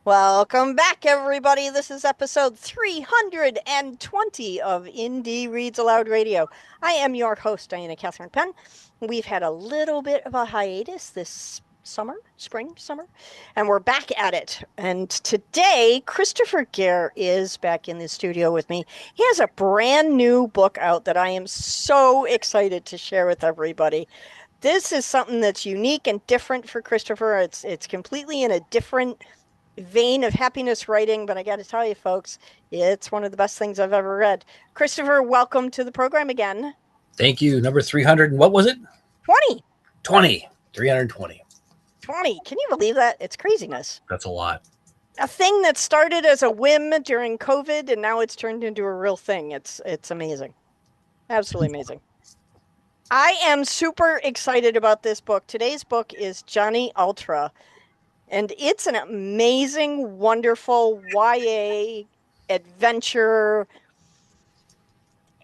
Welcome back, everybody. This is episode 320 of Indie Reads Aloud Radio. I am your host, Diana Catherine Penn. We've had a little bit of a hiatus this summer, and we're back at it. And today, Kristoffer Gair is back in the studio with me. He has a brand new book out that I am so excited to share with everybody. This is something that's unique and different for Kristoffer. It's completely in a different vein of happiness writing, but I got to tell you, folks, it's one of the best things I've ever read. Kristoffer, welcome to the program again. Thank you. Number 300. And what was it? 20. 20. 320. 20. Can you believe that? It's craziness. That's a lot. A thing that started as a whim during COVID, and now it's turned into a real thing. It's amazing. Absolutely amazing. I am super excited about this book. Today's book is Johnny Ultra. And it's an amazing, wonderful YA adventure.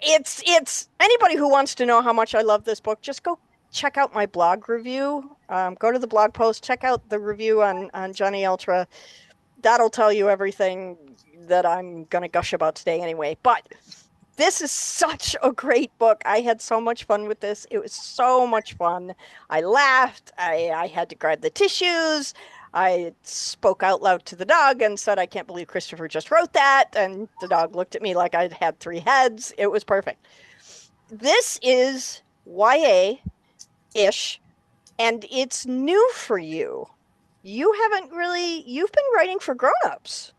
It's anybody who wants to know how much I love this book, just go check out my blog review. Go to the blog post, check out the review on Johnny Ultra. That'll tell you everything that I'm going to gush about today anyway. But this is such a great book. I had so much fun with this. It was so much fun. I laughed. I had to grab the tissues. I spoke out loud to the dog and said, I can't believe Kristoffer just wrote that. And the dog looked at me like I'd had three heads. It was perfect. This is YA-ish, and it's new for you. You've been writing for grown-ups.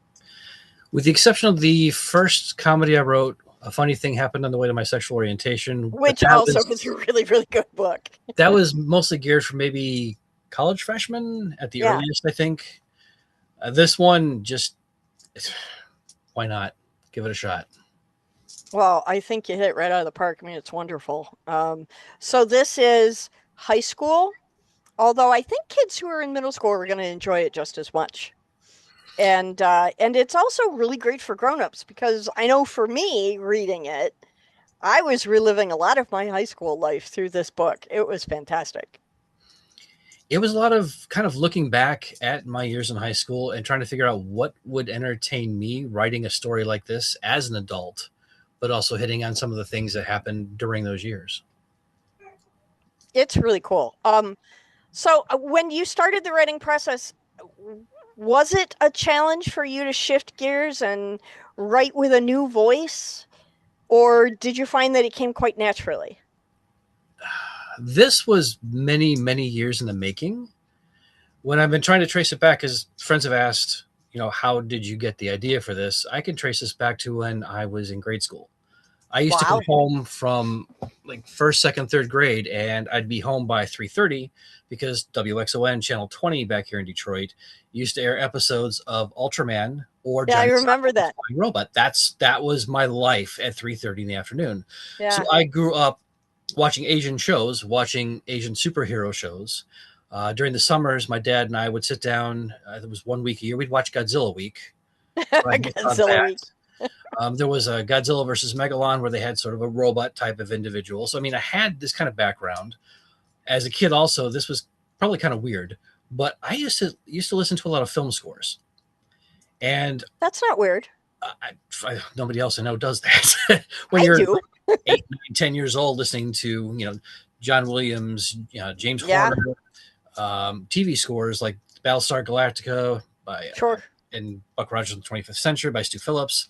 With the exception of the first comedy I wrote, A Funny Thing Happened on the Way to My Sexual Orientation. Which also was a really, really good book. That was mostly geared for maybe college freshmen at the earliest, I think. This one, just, why not? Give it a shot. Well, I think you hit it right out of the park. I mean, it's wonderful. So this is high school, although I think kids who are in middle school are going to enjoy it just as much. And it's also really great for grown-ups, because I know for me, reading it, I was reliving a lot of my high school life through this book. It was fantastic. It was a lot of kind of looking back at my years in high school and trying to figure out what would entertain me writing a story like this as an adult, but also hitting on some of the things that happened during those years. It's really cool. So when you started the writing process, was it a challenge for you to shift gears and write with a new voice, or did you find that it came quite naturally? This was many, many years in the making. When I've been trying to trace it back, because friends have asked, how did you get the idea for this? I can trace this back to when I was in grade school. I used to come home from like first, second, third grade, and I'd be home by 3:30 because WXON Channel 20 back here in Detroit used to air episodes of Ultraman or I remember that Robot. That was my life at 3:30 in the afternoon. Yeah. So I grew up watching Asian shows, watching Asian superhero shows. During the summers, my dad and I would sit down. There was 1 week a year. We'd watch Godzilla Week. Godzilla Week. There was a Godzilla versus Megalon where they had sort of a robot type of individual. So, I mean, I had this kind of background. As a kid also, this was probably kind of weird, but I used to listen to a lot of film scores. And that's not weird. Nobody else I know does that. When you're 8, 9, 10 years old, listening to, John Williams, James Horner, TV scores like Battlestar Galactica by and Buck Rogers in the 25th Century by Stu Phillips.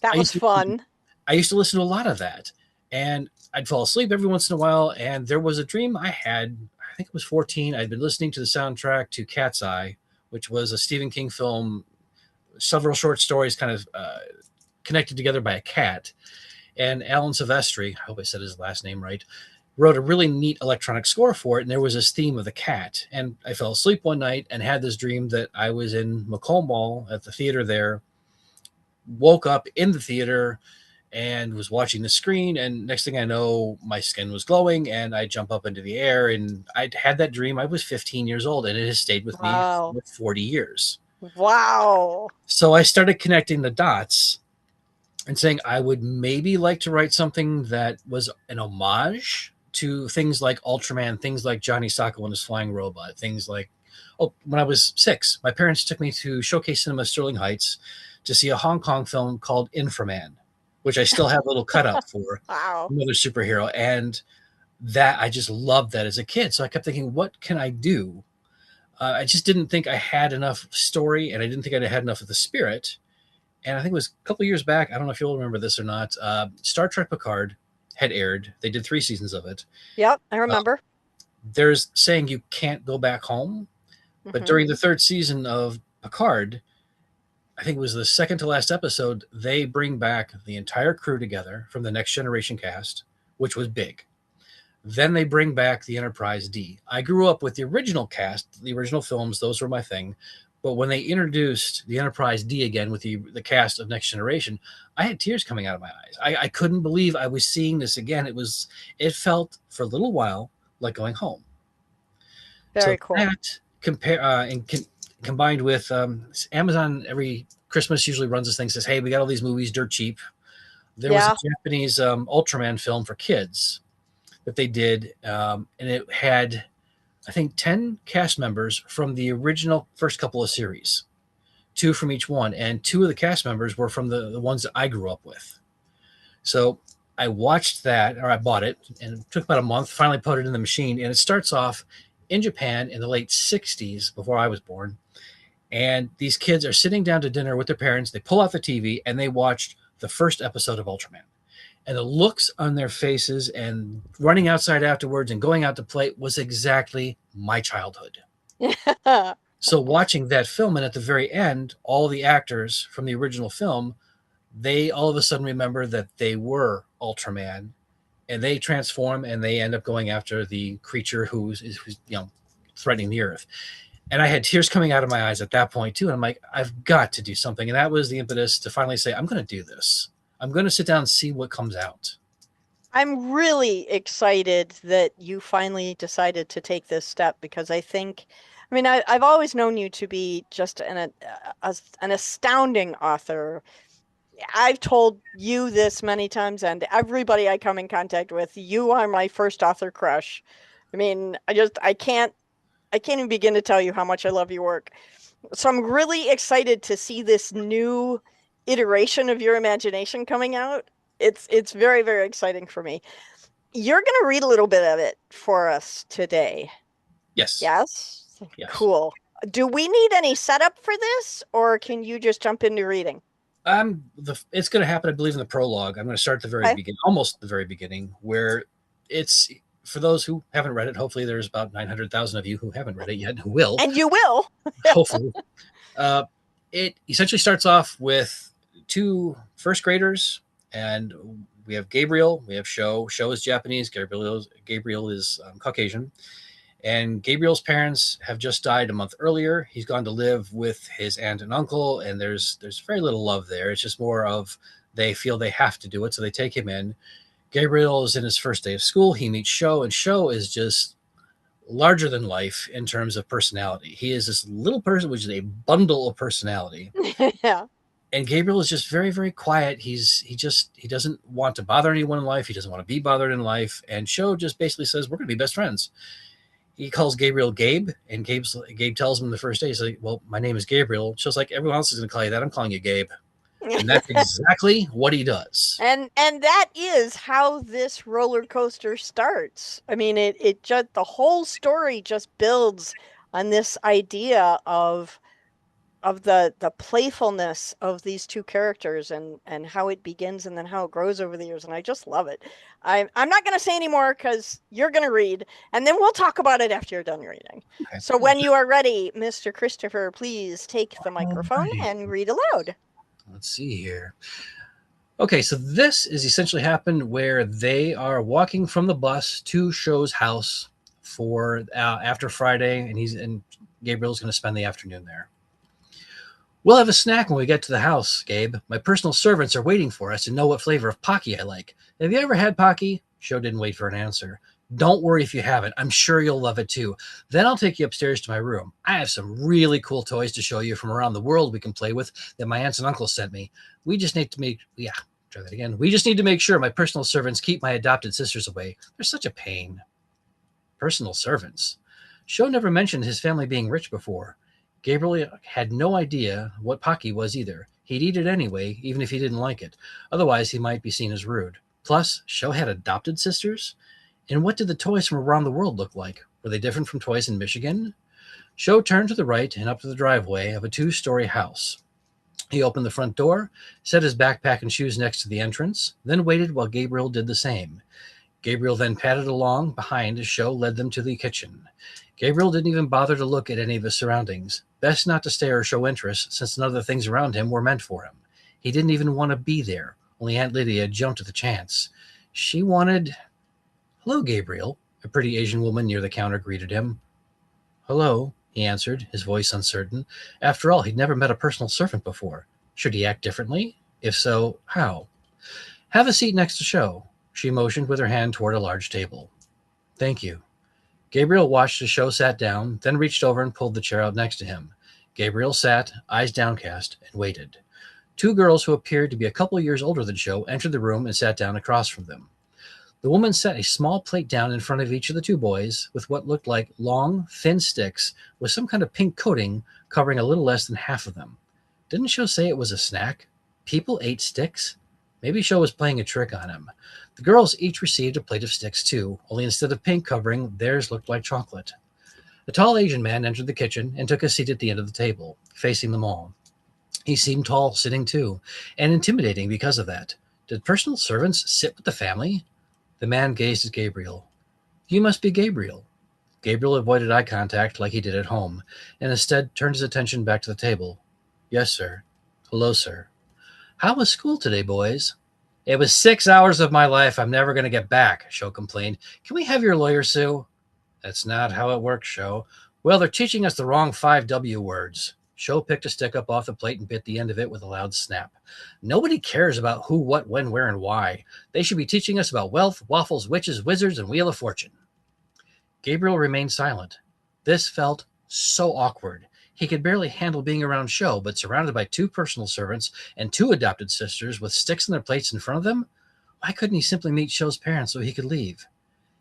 That was fun. I used to listen to a lot of that, and I'd fall asleep every once in a while. And there was a dream I had, I think it was 14. I'd been listening to the soundtrack to Cat's Eye, which was a Stephen King film, several short stories kind of connected together by a cat. And Alan Silvestri, I hope I said his last name right, wrote a really neat electronic score for it. And there was this theme of the cat. And I fell asleep one night and had this dream that I was in Macomb Mall at the theater there, woke up in the theater and was watching the screen. And next thing I know, my skin was glowing and I jump up into the air. And I'd had that dream. I was 15 years old and it has stayed with me for 40 years. Wow. So I started connecting the dots and saying I would maybe like to write something that was an homage to things like Ultraman, things like Johnny Sokko and his flying robot, things like Oh, when I was 6, my parents took me to Showcase Cinema Sterling Heights to see a Hong Kong film called Inframan, which I still have a little cutout for, Wow. another superhero. And that I just loved that as a kid. So I kept thinking, what can I do? I just didn't think I had enough story, and I didn't think I had enough of the spirit. And I think it was a couple of years back. I don't know if you'll remember this or not. Star Trek Picard had aired. They did 3 seasons of it. Yep, I Uh, remember. there's saying you can't go back home, but Hmm. during the 3rd season of Picard, I think it was the second to last episode, they bring back the entire crew together from the Next Generation cast, which was big. Then they bring back the Enterprise D. I grew up with the original cast, the original films, those were my thing. But when they introduced the Enterprise D again with the cast of Next Generation, I had tears coming out of my eyes. I couldn't believe I was seeing this again. It felt for a little while like going home. Very So cool. that combined with Amazon, every Christmas usually runs this thing, says, "Hey, we got all these movies dirt cheap." There was a Yeah. Japanese Ultraman film for kids that they did, and it had, I think, 10 cast members from the original first couple of series, 2 from each one, and 2 of the cast members were from the ones that I grew up with. So I watched that, or I bought it, and it took about a month, finally put it in the machine, and it starts off in Japan in the late 60s, before I was born, and these kids are sitting down to dinner with their parents. They pull out the TV, and they watched the first episode of Ultraman. And the looks on their faces and running outside afterwards and going out to play was exactly my childhood. So watching that film, and at the very end, all the actors from the original film, they all of a sudden remember that they were Ultraman, and they transform and they end up going after the creature who's threatening the Earth. And I had tears coming out of my eyes at that point too. And I'm like, I've got to do something. And that was the impetus to finally say, I'm going to do this. I'm going to sit down and see what comes out. I'm really excited that you finally decided to take this step because I mean, I've always known you to be just an astounding author. I've told you this many times, and everybody I come in contact with, you are my first author crush. I mean, I can't even begin to tell you how much I love your work. So I'm really excited to see this new iteration of your imagination coming out. It's very, very exciting for me. You're going to read a little bit of it for us today. Yes. Yes? Yes. Cool. Do we need any setup for this, or can you just jump into reading? It's going to happen, I believe, in the prologue. I'm going to start at the very Okay. beginning, almost the very beginning, where it's for those who haven't read it. Hopefully, there's about 900,000 of you who haven't read it yet, who will. And you will. Hopefully, it essentially starts off with 2 first graders, and we have Gabriel, we have Sho. Sho is Japanese. Gabriel is Caucasian. And Gabriel's parents have just died a month earlier. He's gone to live with his aunt and uncle, and there's very little love there. It's just more of they feel they have to do it, so they take him in. Gabriel is in his first day of school. He meets Sho, and Sho is just larger than life in terms of personality. He is this little person, which is a bundle of personality. Yeah. And Gabriel is just very, very quiet. He doesn't want to bother anyone in life. He doesn't want to be bothered in life. And Sho just basically says, we're going to be best friends. He calls Gabriel Gabe, and Gabe tells him the first day, he's like, well, my name is Gabriel. Show's like, everyone else is going to call you that. I'm calling you Gabe. And that's exactly what he does. And that is how this roller coaster starts. I mean, it just the whole story just builds on this idea of the playfulness of these 2 characters and how it begins and then how it grows over the years. And I just love it. I'm not going to say any more because you're going to read, and then we'll talk about it after you're done reading. Okay. So when you are ready, Mr. Kristoffer, please take the microphone Alrighty. and read aloud. Let's see here. Okay, so this is essentially happened where they are walking from the bus to Sho's house for after Friday, and Gabriel's going to spend the afternoon there. We'll have a snack when we get to the house, Gabe. My personal servants are waiting for us and know what flavor of Pocky I like. Have you ever had Pocky? Sho didn't wait for an answer. Don't worry if you haven't. I'm sure you'll love it too. Then I'll take you upstairs to my room. I have some really cool toys to show you from around the world we can play with that my aunts and uncles sent me. We just need to make sure my personal servants keep my adopted sisters away. They're such a pain. Personal servants. Sho never mentioned his family being rich before. Gabriel had no idea what Pocky was either. He'd eat it anyway, even if he didn't like it. Otherwise, he might be seen as rude. Plus, Sho had adopted sisters? And what did the toys from around the world look like? Were they different from toys in Michigan? Sho turned to the right and up to the driveway of a two-story house. He opened the front door, set his backpack and shoes next to the entrance, then waited while Gabriel did the same. Gabriel then padded along behind as Sho led them to the kitchen. Gabriel didn't even bother to look at any of his surroundings. Best not to stare or show interest, since none of the things around him were meant for him. He didn't even want to be there. Only Aunt Lydia jumped at the chance. She wanted... "Hello, Gabriel," a pretty Asian woman near the counter greeted him. "Hello," he answered, his voice uncertain. After all, he'd never met a personal servant before. Should he act differently? If so, how? "Have a seat next to Sho." She motioned with her hand toward a large table. "Thank you." Gabriel watched as Sho sat down, then reached over and pulled the chair out next to him. Gabriel sat, eyes downcast, and waited. Two girls who appeared to be a couple years older than Sho entered the room and sat down across from them. The woman set a small plate down in front of each of the two boys with what looked like long, thin sticks with some kind of pink coating covering a little less than half of them. Didn't Sho say it was a snack? People ate sticks? Maybe Sho was playing a trick on him. The girls each received a plate of sticks too, only instead of pink covering, theirs looked like chocolate. A tall Asian man entered the kitchen and took a seat at the end of the table, facing them all. He seemed tall, sitting too, and intimidating because of that. Did personal servants sit with the family? The man gazed at Gabriel. "You must be Gabriel." Gabriel avoided eye contact like he did at home, and instead turned his attention back to the table. "Yes, sir." "Hello, sir." "How was school today, boys?" "It was 6 hours of my life I'm never going to get back," Sho complained. "Can we have your lawyer, Sue?" "That's not how it works, Sho." "Well, they're teaching us the wrong 5W words." Sho picked a stick up off the plate and bit the end of it with a loud snap. "Nobody cares about who, what, when, where, and why. They should be teaching us about wealth, waffles, witches, wizards, and Wheel of Fortune." Gabriel remained silent. This felt so awkward. He could barely handle being around Sho, but surrounded by two personal servants and two adopted sisters with sticks in their plates in front of them? Why couldn't he simply meet Sho's parents so he could leave?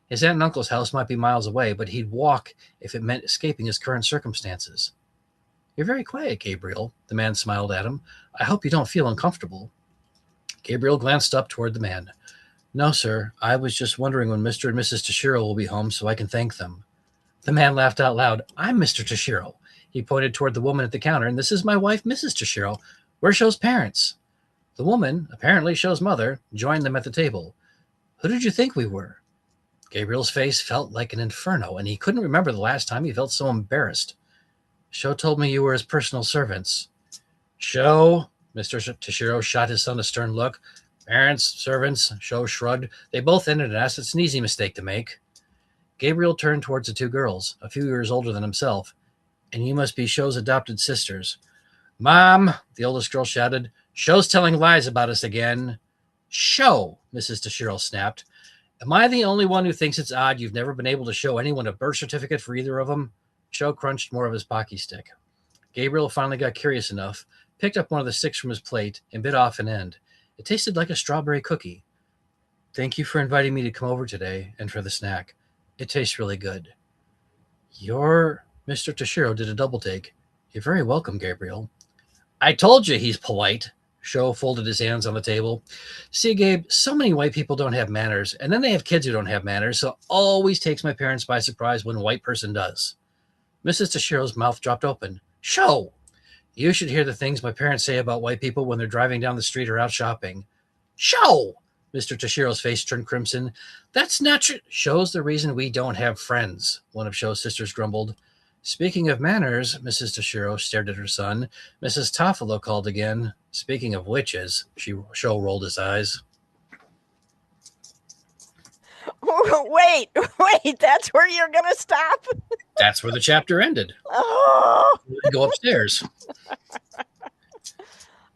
His aunt and uncle's house might be miles away, but he'd walk if it meant escaping his current circumstances. "You're very quiet, Gabriel," the man smiled at him. "I hope you don't feel uncomfortable." Gabriel glanced up toward the man. "No, sir. I was just wondering when Mr. and Mrs. Tashiro will be home so I can thank them." The man laughed out loud. "I'm Mr. Tashiro." He pointed toward the woman at the counter. "And this is my wife, Mrs. Tashiro. We're Sho's parents." The woman, apparently Sho's mother, joined them at the table. "Who did you think we were?" Gabriel's face felt like an inferno, and he couldn't remember the last time he felt so embarrassed. "Sho told me you were his personal servants." "Sho?" Mr. Tashiro shot his son a stern look. "Parents, servants," Sho shrugged. "They both ended in S. It's an easy mistake to make." Gabriel turned towards the two girls, a few years older than himself. "And you must be Sho's adopted sisters." "Mom," the oldest girl shouted, "Sho's telling lies about us again." "Sho," Mrs. Tashiro snapped. "Am I the only one who thinks it's odd you've never been able to show anyone a birth certificate for either of them?" Sho crunched more of his Pocky stick. Gabriel finally got curious enough, picked up one of the sticks from his plate, and bit off an end. It tasted like a strawberry cookie. "Thank you for inviting me to come over today and for the snack. It tastes really good." "You're..." Mr. Tashiro did a double take. "You're very welcome, Gabriel." "I told you he's polite." Sho folded his hands on the table. "See, Gabe, so many white people don't have manners, and then they have kids who don't have manners, so it always takes my parents by surprise when a white person does." Mrs. Tashiro's mouth dropped open. "Sho! You should hear the things my parents say about white people when they're driving down the street or out shopping." "Sho!" Mr. Tashiro's face turned crimson. "That's not true." "Sho's the reason we don't have friends," one of Sho's sisters grumbled. "Speaking of manners," Mrs. Tashiro stared at her son. Mrs. Toffolo called again. "Speaking of witches," Sho rolled his eyes. Wait, wait, that's where you're going to stop? That's where the chapter ended. Oh! Go upstairs.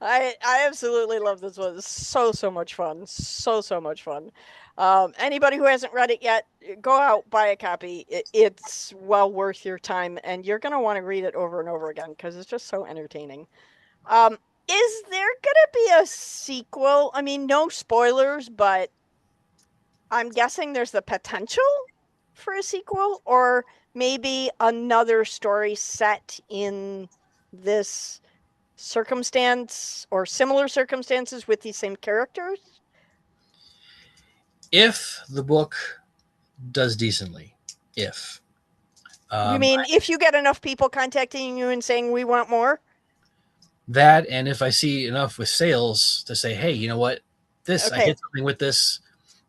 I absolutely love this one. It's so much fun. So much fun. Anybody who hasn't read it yet, go out, buy a copy. It's well worth your time, and you're going to want to read it over and over again because it's just so entertaining. Is there going to be a sequel? I mean, no spoilers, but I'm guessing there's the potential for a sequel, or maybe another story set in this circumstance or similar circumstances with these same characters? If the book does decently, if You um, mean if you get enough people contacting you and saying we want more? that, and if I see enough with sales to say, hey, you know what, this I Okay. hit something with this.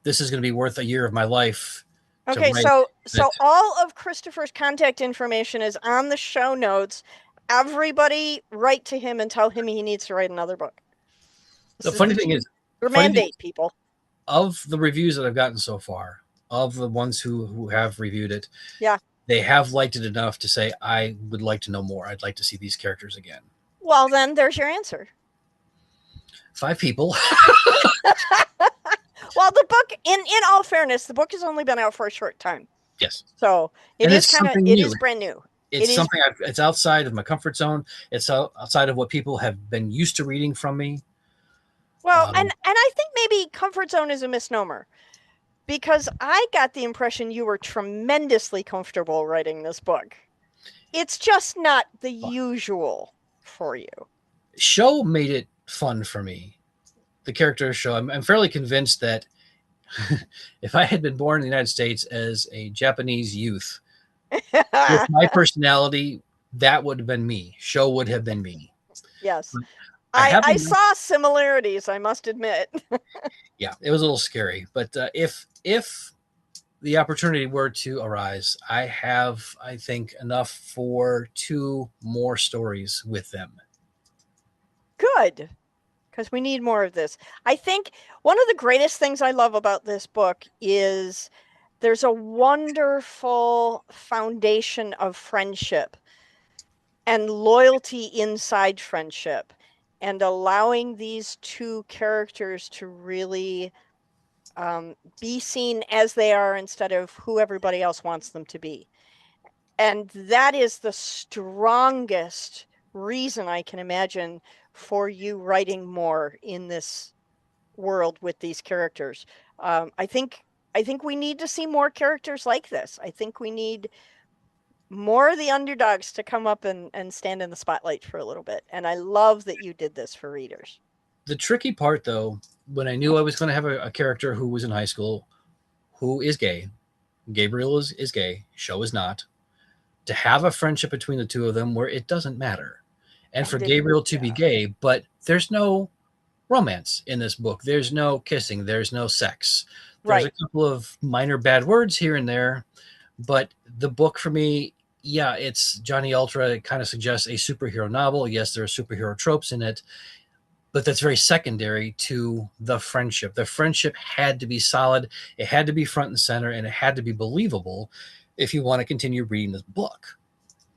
This is going to be worth a year of my life to Okay, write. so That all of Kristoffer's contact information is on the show notes. Everybody write to him and tell him he needs to write another book. the This is funny the thing is, funny thing mandate, people. of the reviews that I've gotten so far, of the ones who have reviewed it, Yeah. they have liked it enough to say, I would like to know more. I'd like to see these characters again. Well, then there's your answer. 5 people. Well, the book, in all fairness, the book has only been out for a short time. Yes. So And it's something it new. is brand new. It's something it's outside of my comfort zone. It's outside of what people have been used to reading from me. Well, and I think maybe comfort zone is a misnomer, because I got the impression you were tremendously comfortable writing this book. It's just not the usual for you. Sho made it fun for me. The character Sho, I'm fairly convinced that if I had been born in the United States as a Japanese youth, with my personality, that would have been me. Sho would have been me. Yes. I saw similarities, I must admit. Yeah, it was a little scary. But if the opportunity were to arise, I have, I think, enough for 2 more stories with them. Good, because we need more of this. I think one of the greatest things I love about this book is there's a wonderful foundation of friendship and loyalty inside friendship, and allowing these 2 characters to really be seen as they are instead of who everybody else wants them to be. And that is the strongest reason I can imagine for you writing more in this world with these characters. I think we need to see more characters like this. I think we need more of the underdogs to come up and stand in the spotlight for a little bit. And I love that you did this for readers. The tricky part, though, when I knew I was going to have a character who was in high school who is gay, Gabriel is gay, Sho is not, to have a friendship between the 2 of them where it doesn't matter. And for Gabriel to be gay, but there's no romance in this book. There's no kissing. There's no sex. There's a couple of minor bad words here and there. But the book for me, yeah, it's Johnny Ultra. It kind of suggests a superhero novel. Yes, there are superhero tropes in it, but that's very secondary to the friendship. The friendship had to be solid. It had to be front and center, and it had to be believable if you want to continue reading this book.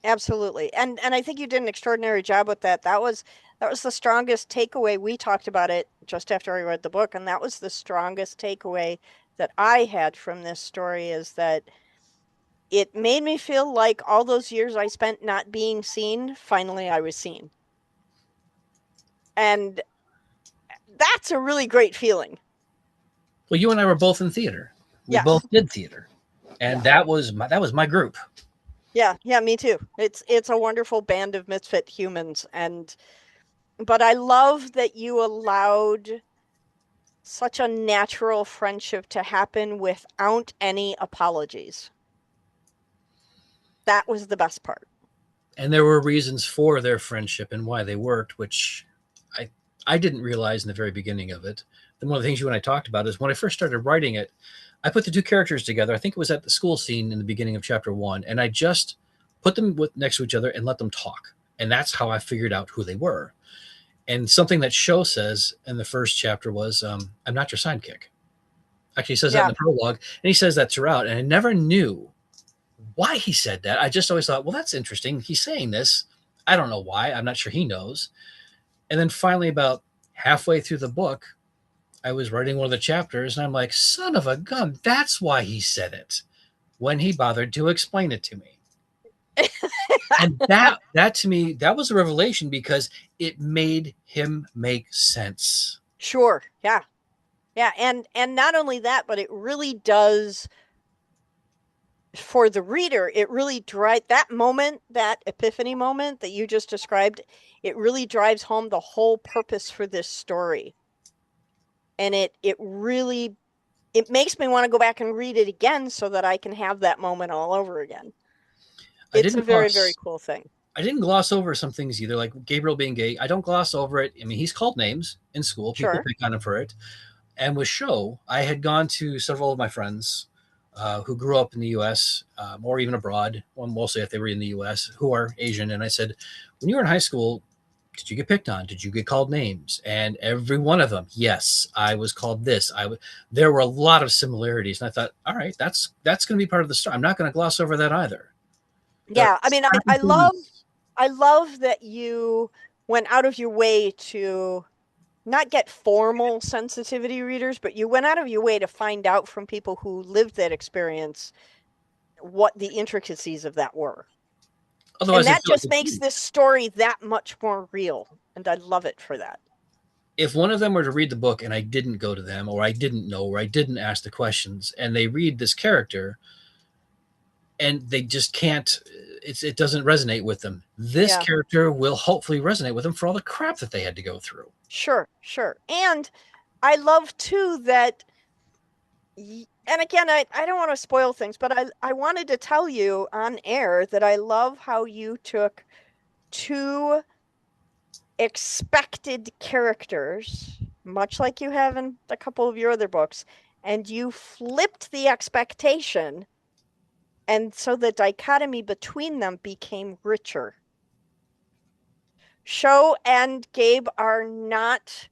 Absolutely. And I think you did an extraordinary job with that. That was the strongest takeaway. We talked about it just after I read the book, and that was the strongest takeaway that I had from this story, is that it made me feel like all those years I spent not being seen, finally I was seen. And that's a really great feeling. Well, you and I were both in theater. We both did theater. And that was my group. Yeah, me too. It's a wonderful band of misfit humans, but I love that you allowed such a natural friendship to happen without any apologies. That was the best part. And there were reasons for their friendship and why they worked, which I didn't realize in the very beginning of it. And one of the things you and I talked about is when I first started writing it, I put the 2 characters together. I think it was at the school scene in the beginning of chapter 1, and I just put them next to each other and let them talk. And that's how I figured out who they were. And something that Sho says in the first chapter was, I'm not your sidekick. Actually, he says that in the prologue, and he says that throughout. And I never knew why he said that. I just always thought, well, that's interesting. He's saying this. I don't know why. I'm not sure he knows. And then finally, about halfway through the book, I was writing one of the chapters, and I'm like, son of a gun, that's why he said it, when he bothered to explain it to me. And that to me, that was a revelation, because it made him make sense. Sure. Yeah. And not only that, but it really does for the reader, it really drives that moment, that epiphany moment that you just described. It really drives home the whole purpose for this story. And it really, it makes me want to go back and read it again so that I can have that moment all over again. I It's a didn't very, very gloss. cool thing. I didn't gloss over some things either, like Gabriel being gay. I don't gloss over it. I mean, he's called names in school. People Sure. pick on him for it. And with Sho, I had gone to several of my friends who grew up in the U.S. Or even abroad, well, mostly if they were in the U.S., who are Asian. And I said, when you were in high school, did you get picked on? Did you get called names? And every one of them, yes, I was called this. There were a lot of similarities, and I thought, all right, that's going to be part of the story. I'm not going to gloss over that either. There are Yeah. I mean, certain things. I love that you went out of your way to not get formal sensitivity readers, but you went out of your way to find out from people who lived that experience what the intricacies of that were. And Otherwise, I that feel like just makes this story that much more real. And I love it for that. if one of them were to read the book and I didn't go to them, or I didn't know, or I didn't ask the questions, and they read this character and they just can't, it doesn't resonate with them. This Yeah, character will hopefully resonate with them for all the crap that they had to go through. sure, sure. And I love too that, and again, I don't want to spoil things, but I wanted to tell you on air that I love how you took two expected characters, much like you have in a couple of your other books, and you flipped the expectation, and so the dichotomy between them became richer. Sho and Gabe are not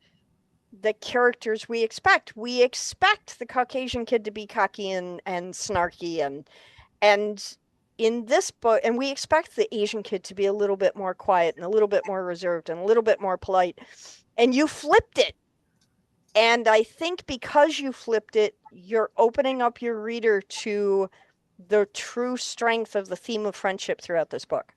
the characters we expect. We expect the Caucasian kid to be cocky and snarky and in this book, and we expect the Asian kid to be a little bit more quiet and a little bit more reserved and a little bit more polite. And you flipped it. And I think because you flipped it, you're opening up your reader to the true strength of the theme of friendship throughout this book.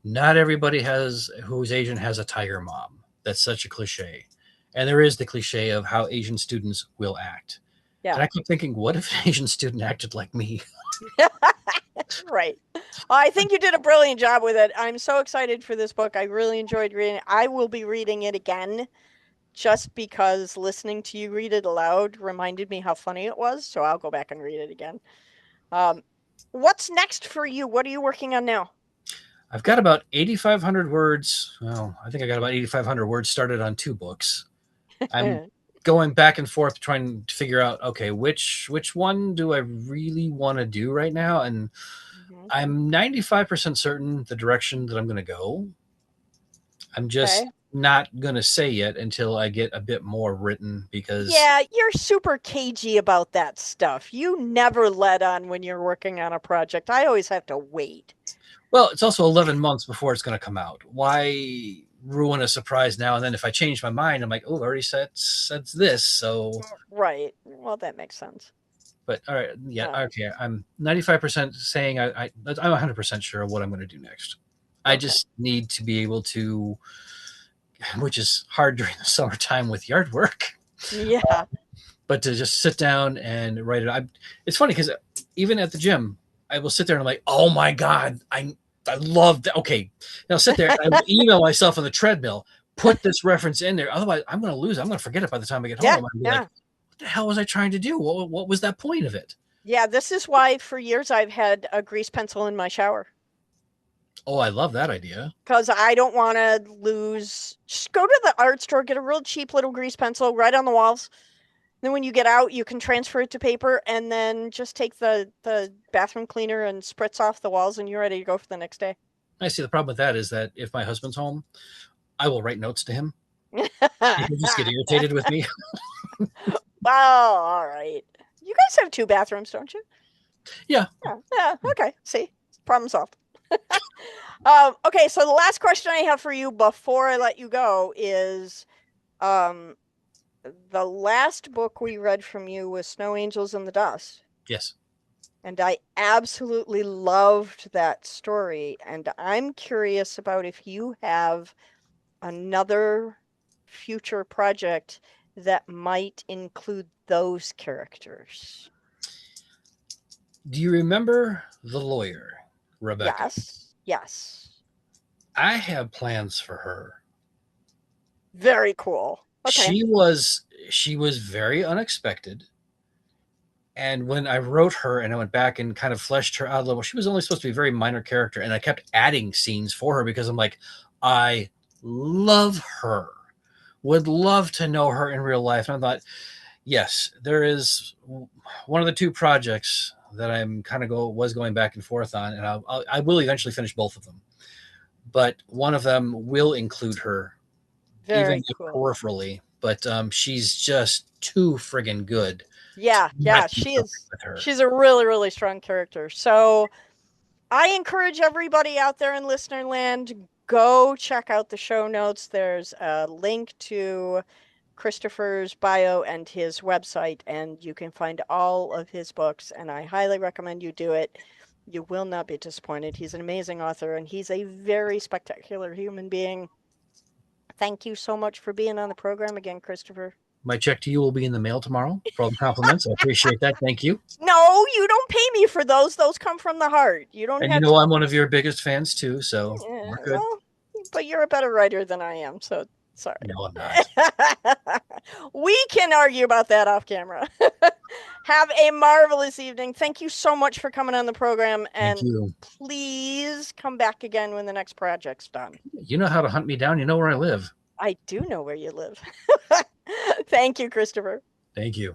Not everybody who's Asian has a tiger mom. That's such a cliche. And there is the cliche of how Asian students will act. Yeah. And I kept thinking, what if an Asian student acted like me? Right. I think you did a brilliant job with it. I'm so excited for this book. I really enjoyed reading it. I will be reading it again just because listening to you read it aloud reminded me how funny it was. So I'll go back and read it again. Um, what's next for you? What are you working on now? I've got about 8,500 words. Well, I think I got about 8,500 words started on 2 books. I'm going back and forth trying to figure out, okay, which one do I really want to do right now? And Mhm. I'm 95% certain the direction that I'm going to go. I'm just Okay. not going to say yet until I get a bit more written because, Yeah, you're super cagey about that stuff. You never let on when you're working on a project. I always have to wait. well, it's also 11 months before it's going to come out. Why ruin a surprise now? And then if I change my mind, I'm like, oh, I already said this. So, Right. Well, that makes sense. but all right. Yeah. Uh, Okay. I'm 95% saying I'm 100% sure of what I'm going to do next. I okay. just need to be able to, which is hard during the summertime with yard work, Yeah. but to just sit down and write it. It's funny because even at the gym, I will sit there and I'm like, oh my God, I love that. Okay. Now sit there and I will email myself on the treadmill, put this reference in there. Otherwise, I'm going to lose it. I'm going to forget it by the time I get Yeah. home. I'll be like, Yeah. what the hell was I trying to do? What was that point of it? Yeah. This is why for years I've had a grease pencil in my shower Oh, I love that idea. because I don't want to lose. Just go to the art store, get a real cheap little grease pencil, write on the walls. Then when you get out, you can transfer it to paper and then just take the bathroom cleaner and spritz off the walls and you're ready to go for the next day. I see the problem with that is that if my husband's home, I will write notes to him. He'll just get irritated with me. Well, all right. You guys have two bathrooms, don't you? Yeah. Yeah. Yeah. Okay. See, problem solved. Okay. So the last question I have for you before I let you go is, um, the last book we read from you was Snow Angels in the Dust. Yes. And I absolutely loved that story. And I'm curious about if you have another future project that might include those characters. Do you remember the lawyer, Rebecca? Yes. Yes. I have plans for her. Very cool. Okay. She was very unexpected. And when I wrote her and I went back and kind of fleshed her out a little, she was only supposed to be a very minor character. And I kept adding scenes for her because I'm like, I love her. Would love to know her in real life. And I thought, yes, there is one of the two projects that I'm kind of was going back and forth on, and I will eventually finish both of them. But one of them will include her, even Very cool. peripherally. But she's just too friggin' good to Yeah, not yeah, do something with her. she's a really, really strong character. So I encourage everybody out there in listener land, go check out the show notes. There's a link to Kristoffer's bio and his website, and you can find all of his books, and I highly recommend you do it. You will not be disappointed. He's an amazing author, and he's a very spectacular human being. Thank you so much for being on the program again, Kristoffer. My check to you will be in the mail tomorrow for all the compliments. I appreciate that. Thank you. No, you don't pay me for those. Those come from the heart. You don't And you have know to. I'm one of your biggest fans too, so we're good. Well, but you're a better writer than I am, so sorry. No, I'm not. We can argue about that off camera. Have a marvelous evening. Thank you so much for coming on the program, Thank and you. please come back again when the next project's done. You know how to hunt me down. You know where I live. I do know where you live. Thank you, Kristoffer. Thank you.